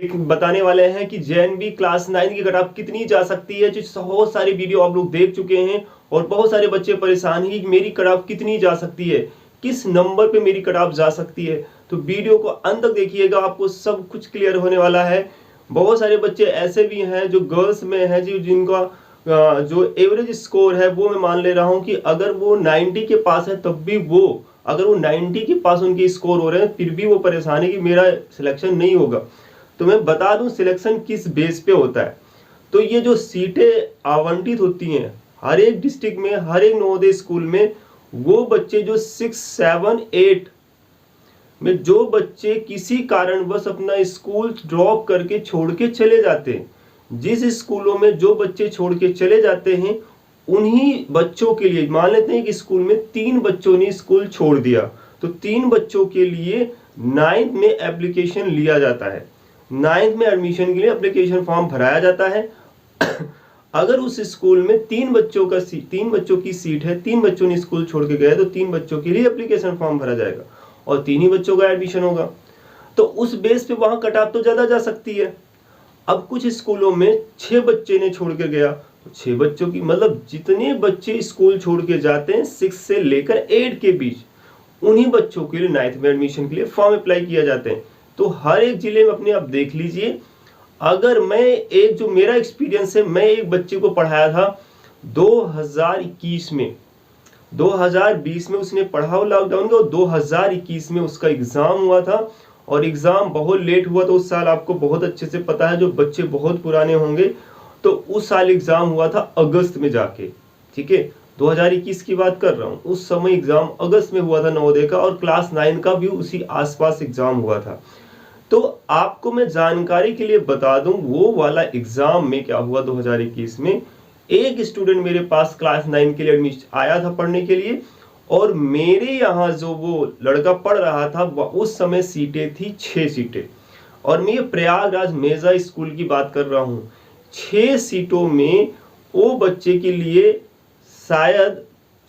बताने वाले हैं कि जेएनवी क्लास 9 की कट ऑफ कितनी जा सकती है। जो बहुत सारे वीडियो आप लोग देख चुके हैं और बहुत सारे बच्चे परेशान हैं कि मेरी कट ऑफ कितनी जा सकती है, किस नंबर पे मेरी कट ऑफ जा सकती है। तो वीडियो को अंत तक देखिएगा, आपको सब कुछ क्लियर होने वाला है। बहुत सारे बच्चे ऐसे भी हैं जो गर्ल्स में हैं जी, जिनका जो एवरेज स्कोर है वो मैं मान ले रहा हूं कि अगर वो 90 के पास है तब भी वो, अगर वो 90 के पास उनके स्कोर हो रहे हैं फिर भी वो परेशान है कि मेरा सिलेक्शन नहीं होगा। तो मैं बता दूं सिलेक्शन किस बेस पे होता है। तो ये जो सीटें आवंटित होती हैं हर एक डिस्ट्रिक्ट में, हर एक नवोदय स्कूल में, वो बच्चे जो 6, 7, 8 में जो बच्चे किसी कारणवश अपना स्कूल ड्रॉप करके छोड़ के चले जाते हैं, जिस स्कूलों में जो बच्चे छोड़ के चले जाते हैं उन्हीं बच्चों के लिए, मान लेते हैं कि स्कूल में 3 बच्चों ने स्कूल छोड़ दिया, तो 3 बच्चों के लिए 9th में एप्लीकेशन लिया जाता है। 9th में एडमिशन के लिए एप्लीकेशन फॉर्म भराया जाता है। अगर उस स्कूल में 3 बच्चों की सीट है, 3 बच्चों ने स्कूल छोड़ के गए, तो 3 बच्चों के लिए एप्लीकेशन फॉर्म भरा जाएगा और 3 ही बच्चों का एडमिशन होगा। तो उस बेस पे वहां कट ऑफ तो ज्यादा जा सकती है। अब कुछ स्कूलों में 6 बच्चे ने छोड़ के गया, तो 6 बच्चों की मतलब जितने बच्चे स्कूल छोड़ के जाते हैं 6 से लेकर 8 के बीच, उन्हीं बच्चों के लिए 9th में एडमिशन के लिए फॉर्म अप्लाई किया जाते हैं। तो हर एक जिले में अपने आप देख लीजिए। अगर मैं एक जो मेरा एक्सपीरियंस है, मैं एक बच्चे को पढ़ाया था 2021 में, 2020 में उसने पढ़ा लॉकडाउन का, और 2021 में उसका एग्जाम हुआ था और एग्जाम बहुत लेट हुआ। तो उस साल आपको बहुत अच्छे से पता है, जो बच्चे बहुत पुराने होंगे, तो उस साल एग्जाम हुआ था अगस्त में जाके, ठीक है, 2021 की बात कर रहा हूँ। उस समय एग्जाम अगस्त में हुआ था नवोदय का, और क्लास 9 का भी उसी आसपास एग्जाम हुआ था। तो आपको मैं जानकारी के लिए बता दूं, वो वाला एग्जाम में क्या हुआ 2021 में, एक स्टूडेंट मेरे पास क्लास 9 के लिए एडमिशन आया था पढ़ने के लिए, और मेरे यहाँ जो वो लड़का पढ़ रहा था उस समय सीटें थी 6 सीटें, और मैं ये प्रयागराज मेजा स्कूल की बात कर रहा हूँ। 6 सीटों में वो बच्चे के लिए शायद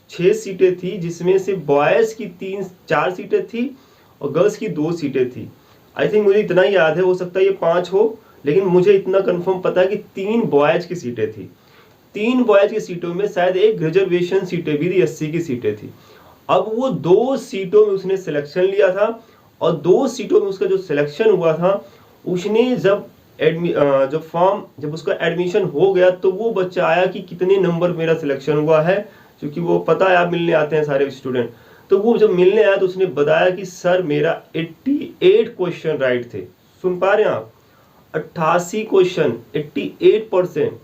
6 सीटें थी, जिसमें से बॉयज की 4 सीटें थी और गर्ल्स की 2 सीटें थी। आई थिंक मुझे इतना ही याद है, हो सकता है ये 5 हो, लेकिन मुझे इतना कंफर्म पता है कि 3 बॉयज की सीटें थी। 3 बॉयज की सीटों में शायद एक रिजर्वेशन सीटें भी थी, 80 की सीटें थी। अब वो 2 सीटों में उसने सिलेक्शन लिया था, और 2 सीटों में उसका जो सिलेक्शन हुआ था, उसने जब उसका एडमिशन हो गया, तो वो बच्चा आया कि कितने नंबर मेरा सिलेक्शन हुआ है, क्योंकि वो पता है आप मिलने आते हैं सारे स्टूडेंट। तो वो जब मिलने आया तो उसने बताया कि सर मेरा 88 क्वेश्चन राइट थे। सुन पा रहे हैं आप, 88 क्वेश्चन, 88%।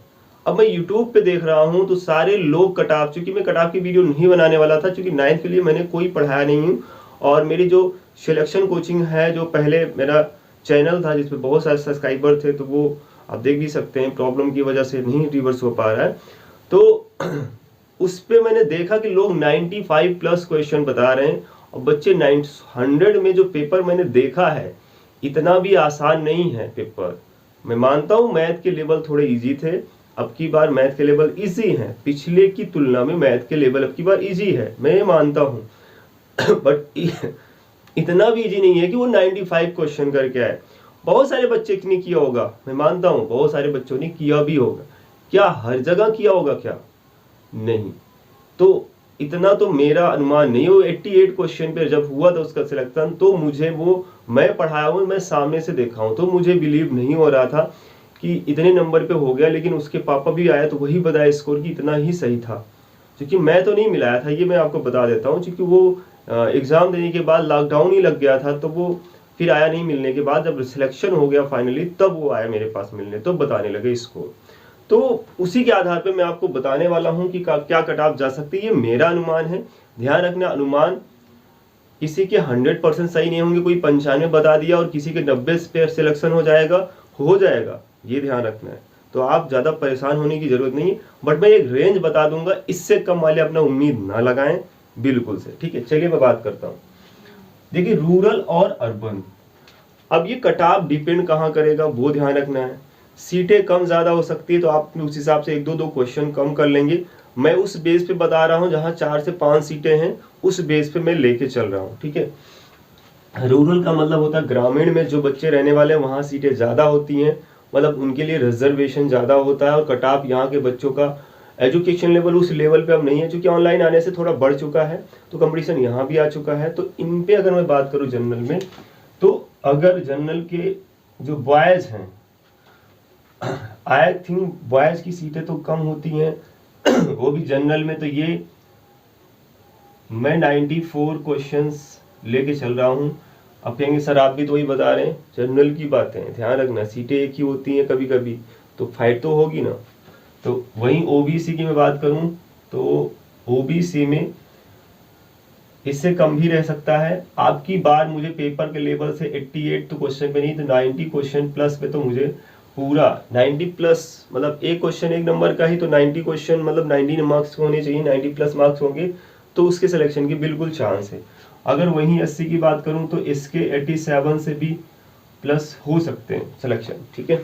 अब मैं YouTube पे देख रहा हूँ तो सारे लोग कट ऑफ, चूंकि मैं कट ऑफ की वीडियो नहीं बनाने वाला था, क्योंकि 9th के लिए मैंने कोई पढ़ाया नहीं हूँ, और मेरी जो सिलेक्शन कोचिंग है, जो पहले मेरा चैनल था जिसपे बहुत सारे सब्सक्राइबर थे, तो वो आप देख भी सकते हैं, प्रॉब्लम की वजह से नहीं रिवर्स हो पा रहा है। तो उस पे मैंने देखा कि लोग 95 प्लस क्वेश्चन बता रहे हैं, और बच्चे 100 में जो पेपर मैंने देखा है, इतना भी आसान नहीं है पेपर। मैं मानता हूँ मैथ के लेवल थोड़े इजी थे, अब की बार मैथ के लेवल इजी हैं, पिछले की तुलना में मैथ के लेवल अब की बार इजी है, मैं ये मानता हूँ। बट इतना भी इजी नहीं है कि वो 95 क्वेश्चन करके आए। बहुत सारे बच्चे ने किया होगा, मैं मानता हूँ बहुत सारे बच्चों ने किया भी होगा। क्या हर जगह किया होगा? क्या नहीं। तो इतना तो मेरा अनुमान नहीं हो। 88 क्वेश्चन पे जब हुआ था उसका सिलेक्शन, तो मुझे वो, मैं पढ़ाया हूँ, मैं सामने से देखा हूँ, तो मुझे बिलीव नहीं हो रहा था कि इतने नंबर पे हो गया। लेकिन उसके पापा भी आया तो वही बताया स्कोर की इतना ही सही था, क्योंकि मैं तो नहीं मिलाया था, ये मैं आपको बता देता हूँ। क्योंकि वो एग्जाम देने के बाद लॉकडाउन ही लग गया था, तो वो फिर आया नहीं। मिलने के बाद जब सिलेक्शन हो गया फाइनली, तब वो आया मेरे पास मिलने, तो बताने लगे स्कोर। तो उसी के आधार पे मैं आपको बताने वाला हूं कि क्या कट ऑफ जा सकती है। ये मेरा अनुमान है, ध्यान रखना। अनुमान किसी के 100% सही नहीं होंगे, कोई 95 बता दिया और किसी के 90 पे सिलेक्शन हो जाएगा, ये ध्यान रखना है। तो आप ज्यादा परेशान होने की जरूरत नहीं है, बट मैं एक रेंज बता दूंगा, इससे कम वाले अपना उम्मीद ना लगाएं बिल्कुल से, ठीक है। चलिए मैं बात करता हूँ। देखिए, रूरल और अर्बन, अब ये कट ऑफ डिपेंड कहाँ करेगा वो ध्यान रखना है। सीटें कम ज्यादा हो सकती है, तो आप उस हिसाब से 1-2 क्वेश्चन कम कर लेंगे। मैं उस बेस पे बता रहा हूं, जहां 4 से 5 सीटें हैं, उस बेस पे मैं लेके चल रहा हूं, ठीक है। रूरल का मतलब होता है ग्रामीण में जो बच्चे रहने वाले हैं वहाँ सीटें ज़्यादा होती हैं, मतलब उनके लिए रिजर्वेशन ज़्यादा होता है और कट ऑफ यहाँ के बच्चों का एजुकेशन लेवल उस लेवल पे अब नहीं है, क्योंकि ऑनलाइन आने से थोड़ा बढ़ चुका है तो कंपटीशन यहाँ भी आ चुका है। तो इन पे अगर मैं बात करूँ जनरल में, तो अगर जनरल के जो बॉयज़ हैं, आई थिंक बॉयज़ की सीटें तो कम होती हैं वो भी जनरल में। तो ये मैं 94 क्वेश्चंस लेके चल रहा हूँ। अब कहेंगे सर आप भी तो वही बता रहे हैं, जनरल की बातें ध्यान रखना, सीटें एक ही होती हैं कभी कभी, तो फाइट तो होगी ना। तो वहीं ओबीसी की मैं बात करूं तो ओबीसी में इससे कम भी रह सकता है। आपकी बार मुझे पेपर के लेवल से 88 तो क्वेश्चन पे नहीं, तो 90 क्वेश्चन प्लस पे तो मुझे पूरा 90 प्लस, मतलब एक क्वेश्चन एक नंबर का ही, तो 90 क्वेश्चन मतलब 90 मार्क्स होने चाहिए, 90 प्लस मार्क्स होंगे तो उसके सिलेक्शन की बिल्कुल चांस है। अगर वहीं 80 की बात करूं तो इसके 87 से भी प्लस हो सकते हैं सिलेक्शन, ठीक है।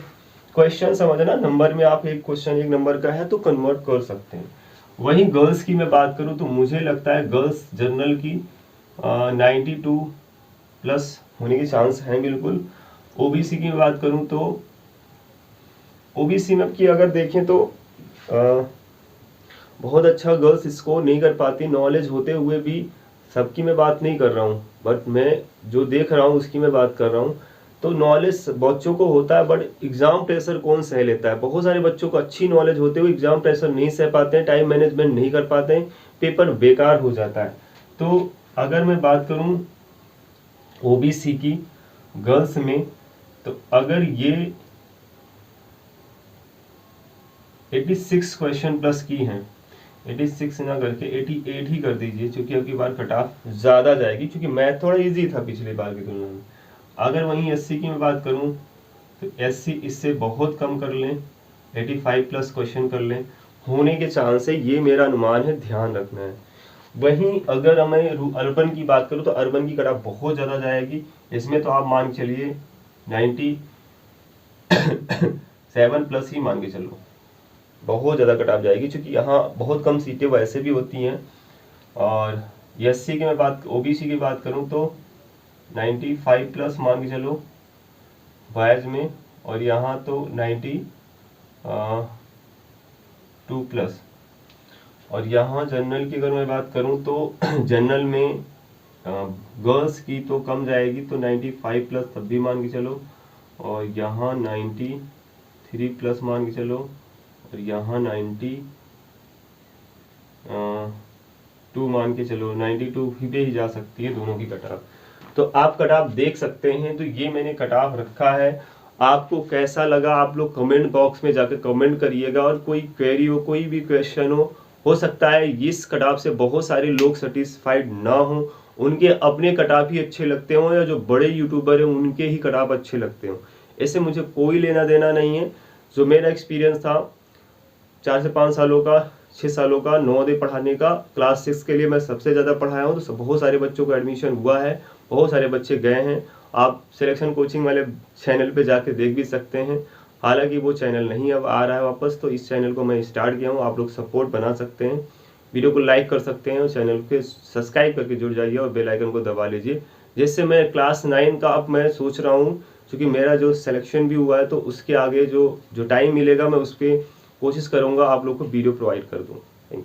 क्वेश्चन समझना, नंबर में आप एक क्वेश्चन एक नंबर का है तो कन्वर्ट कर सकते हैं। वहीं गर्ल्स की मैं बात करूं तो मुझे लगता है गर्ल्स जनरल की 92 प्लस होने के चांस हैं बिल्कुल। ओबीसी की बात करूं तो ओबीसी में की अगर देखें तो बहुत अच्छा गर्ल्स स्कोर नहीं कर पाती, नॉलेज होते हुए भी। सबकी मैं बात नहीं कर रहा हूँ, बट मैं जो देख रहा हूँ उसकी मैं बात कर रहा हूँ। तो नॉलेज बच्चों को होता है, बट एग्जाम प्रेशर कौन सह लेता है। बहुत सारे बच्चों को अच्छी नॉलेज होते हुए एग्जाम प्रेशर नहीं सह पाते हैं, टाइम मैनेजमेंट नहीं कर पाते हैं, पेपर बेकार हो जाता है। तो अगर मैं बात करूँ ओबीसी की गर्ल्स में, तो अगर ये 86 क्वेश्चन प्लस की हैं, 86 ना करके 88 ही कर दीजिए, क्योंकि अब की बार कट ऑफ ज़्यादा जाएगी, क्योंकि मैथ थोड़ा इजी था पिछली बार की तुलना में। अगर वहीं 80 की मैं बात करूं तो 80 इससे बहुत कम कर लें, 85 प्लस क्वेश्चन कर लें, होने के चांस है, ये मेरा अनुमान है, ध्यान रखना है। वहीं अगर मैं अर्बन की बात करूं तो अर्बन की कट ऑफ बहुत ज़्यादा जाएगी, इसमें तो आप मान के चलिए 97 प्लस ही मान के चलो, बहुत ज़्यादा कट ऑफ जाएगी, क्योंकि यहाँ बहुत कम सीटें वैसे भी होती हैं। और एससी की मैं बात, ओबीसी की बात करूँ तो 95 प्लस मान के चलो बॉयज़ में, और यहाँ तो 92 प्लस। और यहाँ जनरल की अगर मैं बात करूँ तो जनरल में गर्ल्स की तो कम जाएगी, तो 95 प्लस तब भी मान के चलो, और यहाँ 93 प्लस मान के चलो, और यहाँ 92 मान के चलो, 92 पे ही जा सकती है दोनों की कट ऑफ। तो आप कट ऑफ देख सकते हैं, तो ये मैंने कट ऑफ रखा है। आपको कैसा लगा आप लोग कमेंट बॉक्स में जाकर कमेंट करिएगा, और कोई क्वेरी हो, कोई भी क्वेश्चन हो सकता है इस कट ऑफ से बहुत सारे लोग सेटिस्फाइड ना हो, उनके अपने कट ऑफ ही अच्छे लगते हों, या जो बड़े यूट्यूबर हैं उनके ही कट ऑफ अच्छे लगते हों, इससे मुझे कोई लेना देना नहीं है। जो मेरा एक्सपीरियंस था 4 से 5 सालों का, 6 सालों का नवोदय पढ़ाने का, क्लास 6 के लिए मैं सबसे ज़्यादा पढ़ाया हूँ, तो बहुत सारे बच्चों को एडमिशन हुआ है, बहुत सारे बच्चे गए हैं। आप सिलेक्शन कोचिंग वाले चैनल पे जाके देख भी सकते हैं, हालांकि वो चैनल नहीं अब आ रहा है वापस, तो इस चैनल को मैं स्टार्ट किया हूँ, आप लोग सपोर्ट बना सकते हैं, वीडियो को लाइक कर सकते हैं, और चैनल के सब्सक्राइब करके जुड़ जाइए और बेल आइकन को दबा लीजिए, जिससे मैं क्लास 9 का अब मैं सोच रहा हूँ, क्योंकि मेरा जो सिलेक्शन भी हुआ है, तो उसके आगे जो टाइम मिलेगा मैं उस पर कोशिश करूँगा आप लोग को वीडियो प्रोवाइड कर दूँ। Thank you.